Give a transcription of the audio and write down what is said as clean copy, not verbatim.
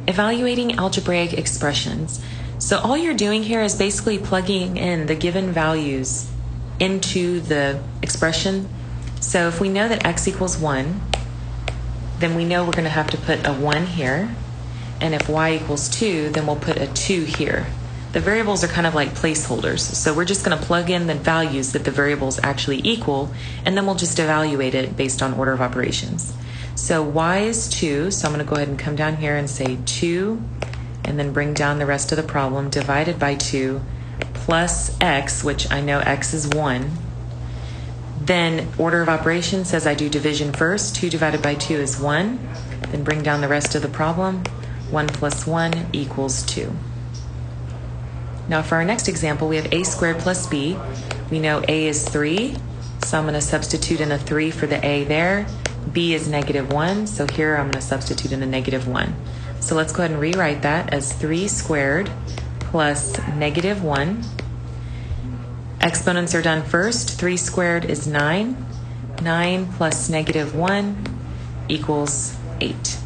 Evaluating algebraic expressions. So all you're doing here is basically plugging in the given values into the expression. So if we know that x equals 1, then we know we're going to have to put a 1 here. And if y equals 2, then we'll put a 2 here. The variables are kind of like placeholders. So we're just going to plug in the values that the variables actually equal, and then we'll just evaluate it based on order of operations. So y is 2, so I'm going to go ahead and come down here and say 2, and then bring down the rest of the problem, divided by 2, plus x, which I know x is 1. Then order of operations says I do division first. 2 divided by 2 is 1. Then bring down the rest of the problem. 1 plus 1 equals 2. Now for our next example, we have a squared plus b. We know a is 3, so I'm going to substitute in a 3 for the a there. B is -1, so here I'm going to substitute in a -1. So let's go ahead and rewrite that as 3 squared plus -1. Exponents are done first. 3 squared is 9. 9 plus -1 equals 8.